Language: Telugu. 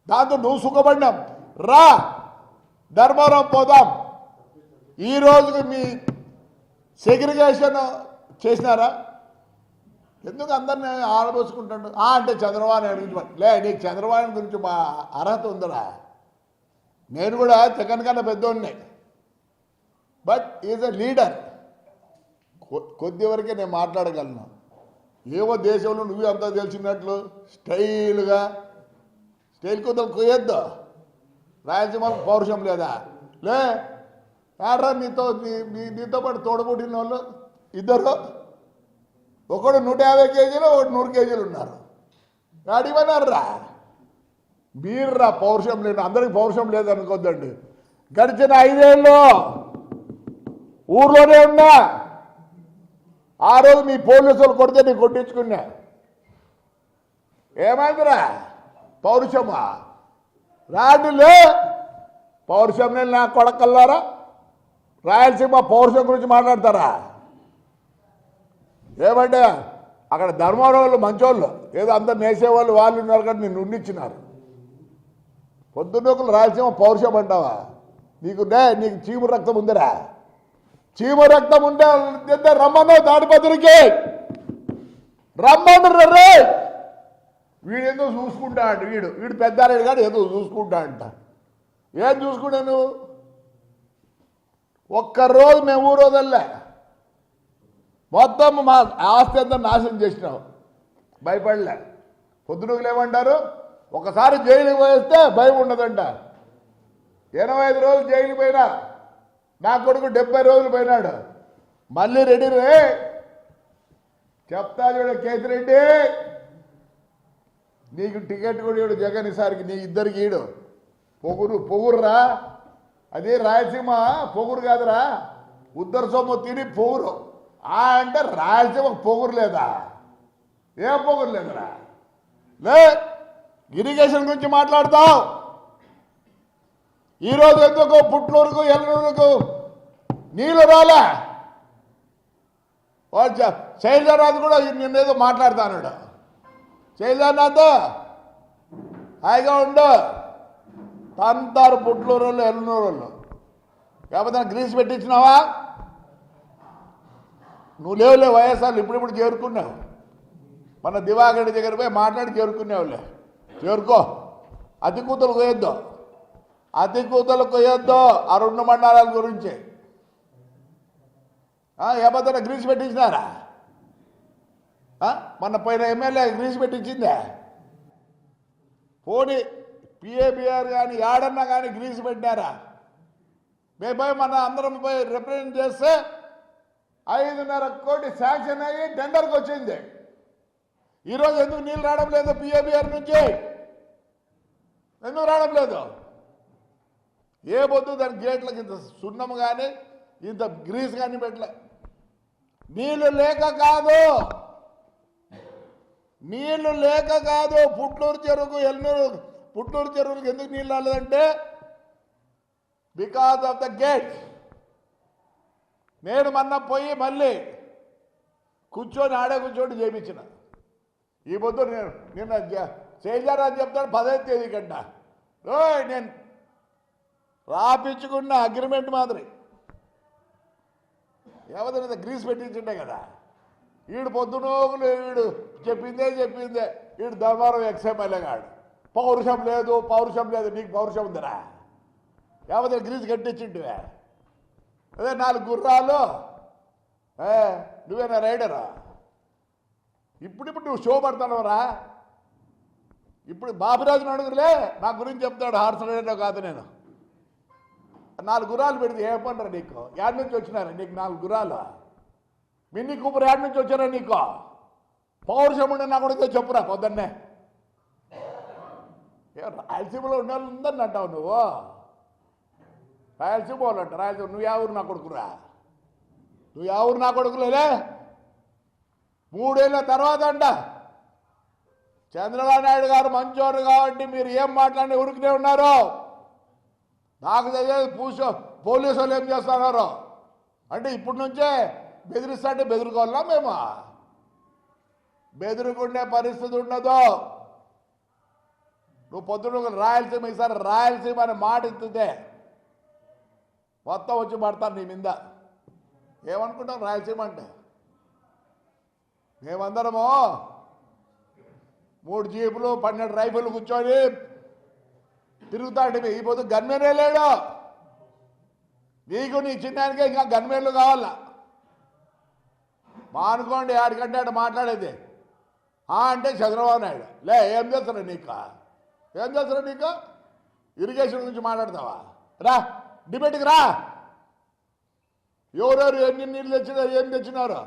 దాంతో నువ్వు సుఖపడినాం. రా ధర్మవరం పోదాం. ఈ రోజుకి మీ సెగ్రిగేషన్ చేసినారా? ఎందుకు అందరిని ఆడబోసుకుంటాడు? అంటే చంద్రబాబు నాయుడు గురించి లే, నీకు చంద్రబాబు నాయుడు గురించి మా అర్హత ఉందరా? నేను కూడా జగన్ కన్నా పెద్దోడిని, బట్ ఈజ్ ఎ లీడర్. కొద్ది వరకే నేను మాట్లాడగలను. ఏవో దేశంలో నువ్వు అంతా తెలిసినట్లు స్టైల్గా స్టైల్ కొద్దలు కొయ్యొద్దు. రాయలసీమకు పౌరుషం లేదా? లే ఆడరా నీతో పాటు తోడబుట్టిన వాళ్ళు ఇద్దరు, ఒకడు 150 కేజీలు, ఒకటి 100 కేజీలు ఉన్నారు. అడిగిపోయినారా మీర్రా? పౌరుషం లేదు, అందరికి పౌరుషం లేదు అనుకోద్దండి. గడిచిన 5 ఏళ్ళు ఊర్లోనే ఉన్నా. ఆ రోజు మీ పోలీసులు కొడితే నేను కొట్టించుకున్నా. ఏమైందిరా? పౌరుషమా? రాడులే పౌరుషం నేను నా కొడకల్లారా. రాయలసీమ పౌరుషం గురించి మాట్లాడతారా? ఏమంటే అక్కడ ధర్మవరం వాళ్ళు మంచోళ్ళు, ఏదో అందరు నేసేవాళ్ళు వాళ్ళు ఉన్నారు కానీ నిన్ను ఉండిచ్చినారు. పొద్దున్నోకులు రాయలసీమ పౌరుషం అంటావా? నీకు చీము రక్తం ఉందిరా? చీము రక్తం ఉంటే రమ్మను తాడిపత్రికి రమ్మను రే. వీడేదో చూసుకుంటా అంట. వీడు పెద్దారెడ్డి కాదు, ఏదో చూసుకుంటా అంట. ఏం చూసుకుంటా నువ్వు? ఒక్కరోజు మేము ఊరోదల్లే, మొత్తం మా ఆస్తి అంతా నాశనం చేసినావు. భయపడలే. పొద్దునకులు ఏమంటారు? ఒకసారి జైలుకి పోయిస్తే భయం ఉండదంట. 85 రోజులు జైలుకి పోయినా, నా కొడుకు 70 రోజులు పోయినాడు. మళ్ళీ రెడీ రే చెప్తా చూడ. కేతిరెడ్డి నీకు టికెట్ కూడా ఇడు జగన్ ఈసారికి, నీ ఇద్దరికి ఈడు. పొగురురా. అది రాయలసీమ పొగురు కాదురా, ఉత్తర సొమ్ము తిని పొగురు. అంటే రాయలసీమ పొగురు లేదా? ఏం పొగురు లేదురా? లే ఇరిగేషన్ గురించి మాట్లాడతావు. ఈరోజు ఎందుకు పుట్లూరుకు ఎల్లూరుకు నీళ్ళు రాలే? శైలజానాథ్ కూడా నిన్నేదో మాట్లాడుతాడు. శైలజానాథ్ హాయిగా ఉండు. తంతారు పుట్లూరు వాళ్ళు, ఎల్లూరు వాళ్ళు. కాకపోతే గ్రీస్ పెట్టించినావా? నువ్వు లేవులే వైఎస్ఆర్లు ఇప్పుడిప్పుడు చేరుకున్నావు. మన దివాకర్ దగ్గర పోయి మాట్లాడి చేరుకునేవాళ్ళే. చేరుకో. అతి కూతలు కొయ్యొద్దు, అతి కూతలు కొయ్యొద్దు. ఆ 2 మండలాల గురించి ఏమన్నా గ్రీస్ పెట్టించినారా? మొన్న పోయిన ఎమ్మెల్యే గ్రీస్ పెట్టించిందే. పోనీ పిఏబిఆర్ కానీ యాడన్నా కానీ గ్రీస్ పెట్టినారా? మేము పోయి మన అందరం పోయి రిప్రజెంట్ చేస్తే 5.5 కోటి శాంక్షన్ అయ్యి టెండర్కి వచ్చింది. ఈరోజు ఎందుకు నీళ్ళు రావడం లేదు? పిఏబిఆర్ నుంచి ఎందుకు రావడం లేదు? ఏ పొద్దు దాని గేట్లకి ఇంత సున్నం కానీ ఇంత గ్రీస్ కానీ పెట్టలే. నీళ్ళు లేక కాదు, నీళ్లు లేక కాదు. పుట్లూరు చెరువుకు పుట్లూరు చెరువులకు ఎందుకు నీళ్ళు రాలేదంటే బికాజ్ ఆఫ్ ద గేట్. నేను మొన్న పోయి మళ్ళీ ఆడే కూర్చోటి చేయించిన. ఈ పొద్దు నిన్న శైలజారాజు చెప్తాడు 10వ తేదీ కంట. నేను రాపించుకున్న అగ్రిమెంట్ మాదిరి ఎవరైనా గ్రీస్ పెట్టించుంటే కదా. వీడు పొద్దునోగులు వీడు చెప్పిందే వీడు ధర్మవరం ఎక్స్ఎమ్మెల్యే గాడు. పౌరుషం లేదు. నీకు పౌరుషం ఉందిరా? ఎవరైనా గ్రీస్ కట్టించుంటువే? అదే 4 గుర్రాలు. నువ్వేనా రైడరా? ఇప్పుడు నువ్వు షో పడతానవరా? ఇప్పుడు బాబురాజుని అడుగులే, నా గురించి చెప్తాడు. హార్స్ రైడర్ కాదు నేను. 4 గుర్రాలు పెడితే ఏ పనిరా నీకు? యాడ్ నుంచి వచ్చినారా నీకు 4 గుర్రాలు? మిన్నీ కూపర్ యాడ్ నుంచి వచ్చారా నీకు? పౌరుషం ఉండే నా కొడుకు చెప్పురా పొద్దున్నే. రాయలసీమలో ఉండే వాళ్ళు ఉందని అంటావు నువ్వు. రాయలసీమ వాళ్ళు అంట. రాయలసీమ నువ్వు ఎవరు నా కొడుకురా? నువ్వు ఎవరు నా కొడుకులేలే? 3 ఏళ్ళ తర్వాత అంట చంద్రబాబు నాయుడు గారు మంచోరు కాబట్టి మీరు ఏం మాట్లాడి ఉరికినే ఉన్నారు. నాకు తెలియదు పోలీసు వాళ్ళు ఏం చేస్తున్నారు అంటే ఇప్పటి నుంచే బెదిరిస్తుంటే బెదురుకోవాలా? మేము బెదురుకునే పరిస్థితి ఉండదు. నువ్వు పొద్దున రాయలసీమ ఈసారి రాయలసీమ అని మాట ఎత్తితే మొత్తం వచ్చి పడతారు నీ మీద. ఏమనుకుంటాం రాయలసీమ అంటే? మేమందరము 3 జీపులు 12 రైఫిల్ కూర్చొని తిరుగుతాంటే ఈ పొద్దు గన్మేనే లేడు. నీకు నీ చిన్నానికే ఇంకా గన్మేన్లు కావాలా? మానుకోండి ఆడికంటే ఆడ మాట్లాడేది. అంటే చంద్రబాబు నాయుడు లే ఏం చేస్తారా నీకు? ఏం చేస్తారా నీకు? ఇరిగేషన్ గురించి మాట్లాడతావా? రా డిబేట్కి రా. ఎవరెవరు ఎన్ని నీళ్ళు తెచ్చినారు, ఏం తెచ్చినారు?